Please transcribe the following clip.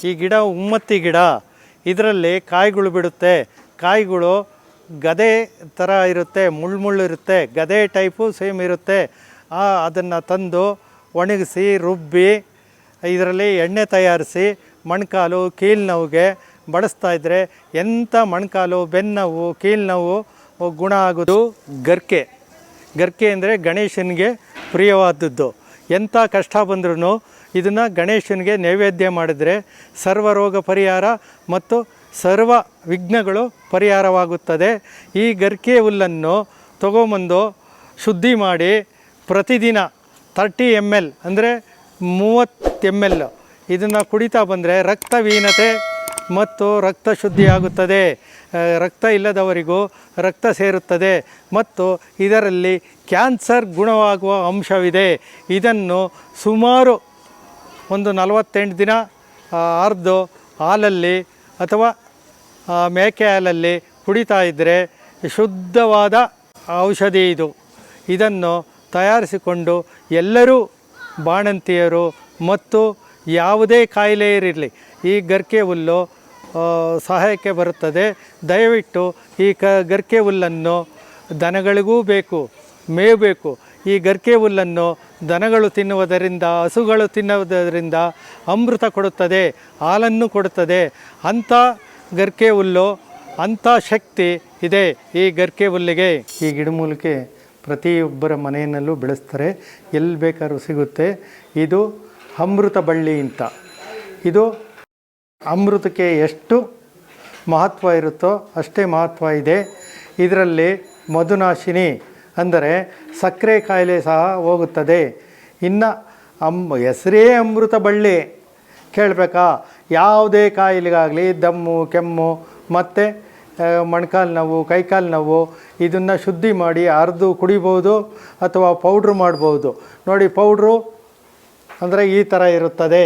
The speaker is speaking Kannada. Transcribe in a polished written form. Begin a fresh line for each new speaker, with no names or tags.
ಈ ಗಿಡ ಉಮ್ಮತ್ತಿ ಗಿಡ, ಇದರಲ್ಲಿ ಕಾಯಿಗಳು ಬಿಡುತ್ತೆ. ಕಾಯಿಗಳು ಗದೆ ಥರ ಇರುತ್ತೆ, ಮುಳ್ಳು ಇರುತ್ತೆ, ಗದೆ ಟೈಪು ಸೇಮ್ ಇರುತ್ತೆ. ಅದನ್ನು ತಂದು ಒಣಗಿಸಿ ರುಬ್ಬಿ ಇದರಲ್ಲಿ ಎಣ್ಣೆ ತಯಾರಿಸಿ ಮೊಣಕಾಲು ಕೀಲು ನೋವಿಗೆ ಬಳಸ್ತಾಯಿದ್ರೆ ಎಂಥ ಮೊಣಕಾಲು ಬೆನ್ನೋವು ಕೀಲು ನೋವು ಗುಣ ಆಗೋದು. ಗರ್ಕೆ ಅಂದರೆ ಗಣೇಶನಿಗೆ ಪ್ರಿಯವಾದದ್ದು. ಎಂಥ ಕಷ್ಟ ಬಂದ್ರೂ ಇದನ್ನು ಗಣೇಶನಿಗೆ ನೈವೇದ್ಯ ಮಾಡಿದರೆ ಸರ್ವರೋಗ ಪರಿಹಾರ ಮತ್ತು ಸರ್ವ ವಿಘ್ನಗಳು ಪರಿಹಾರವಾಗುತ್ತದೆ. ಈ ಗರ್ಕೆ ಹುಲ್ಲನ್ನು ತಗೊಂಬಂದು ಶುದ್ಧಿ ಮಾಡಿ ಪ್ರತಿದಿನ 30 ml ಅಂದರೆ 30 ml ಇದನ್ನು ಕುಡಿತಾ ಬಂದರೆ ರಕ್ತಹೀನತೆ ಮತ್ತು ರಕ್ತ ಶುದ್ಧಿಯಾಗುತ್ತದೆ. ರಕ್ತ ಇಲ್ಲದವರಿಗೂ ರಕ್ತ ಸೇರುತ್ತದೆ ಮತ್ತು ಇದರಲ್ಲಿ ಕ್ಯಾನ್ಸರ್ ಗುಣವಾಗುವ ಅಂಶವಿದೆ. ಇದನ್ನು ಸುಮಾರು ಒಂದು 48 ದಿನ ಅರ್ದು ಹಾಲಲ್ಲಿ ಅಥವಾ ಮೇಕೆ ಹಾಲಲ್ಲಿ ಕುಡಿತಾ ಇದ್ದರೆ ಶುದ್ಧವಾದ ಔಷಧಿ ಇದು. ಇದನ್ನು ತಯಾರಿಸಿಕೊಂಡು ಎಲ್ಲರೂ ಬಾಣಂತಿಯರು ಮತ್ತು ಯಾವುದೇ ಕಾಯಿಲೆ ಇರಲಿ ಈ ಗರ್ಕೆ ಹುಲ್ಲು ಸಹಾಯಕ್ಕೆ ಬರುತ್ತದೆ. ದಯವಿಟ್ಟು ಈ ಗರ್ಕೆ ಹುಲ್ಲನ್ನು ದನಗಳಿಗೂ ಬೇಕು, ಮೇಯಬೇಕು. ಈ ಗರ್ಕೆ ಹುಲ್ಲನ್ನು ದನಗಳು ತಿನ್ನುವುದರಿಂದ, ಹಸುಗಳು ತಿನ್ನುವುದರಿಂದ ಅಮೃತ ಕೊಡುತ್ತದೆ, ಹಾಲನ್ನು ಕೊಡುತ್ತದೆ. ಅಂಥ ಗರ್ಕೆ ಹುಲ್ಲು, ಅಂಥ ಶಕ್ತಿ ಇದೆ ಈ ಗರ್ಕೆ ಹುಲ್ಲಿಗೆ. ಈ ಗಿಡಮೂಲಿಕೆ ಪ್ರತಿಯೊಬ್ಬರ ಮನೆಯಲ್ಲೂ ಬೆಳೆಸ್ತಾರೆ, ಎಲ್ಲಿ ಬೇಕಾದ್ರೂ ಸಿಗುತ್ತೆ. ಇದು ಅಮೃತ ಬಳ್ಳಿ ಅಂತ. ಇದು ಅಮೃತಕ್ಕೆ ಎಷ್ಟು ಮಹತ್ವ ಇರುತ್ತೋ ಅಷ್ಟೇ ಮಹತ್ವ ಇದೆ. ಇದರಲ್ಲಿ ಮಧುನಾಶಿನಿ ಅಂದರೆ ಸಕ್ಕರೆ ಕಾಯಿಲೆ ಸಹ ಹೋಗುತ್ತದೆ. ಇನ್ನು ಹೆಸರೇ ಅಮೃತ ಬಳ್ಳಿ ಕೇಳಬೇಕಾ? ಯಾವುದೇ ಕಾಯಿಲೆಗಾಗಲಿ ದಮ್ಮು ಕೆಮ್ಮು ಮತ್ತು ಮೊಣಕಾಲು ನೋವು ಕೈಕಾಲು ನೋವು ಇದನ್ನು ಶುದ್ಧಿ ಮಾಡಿ ಅರ್ದು ಕುಡಿಬೋದು ಅಥವಾ ಪೌಡ್ರ್ ಮಾಡ್ಬೋದು. ನೋಡಿ, ಪೌಡ್ರು ಅಂದರೆ ಈ ಥರ ಇರುತ್ತದೆ.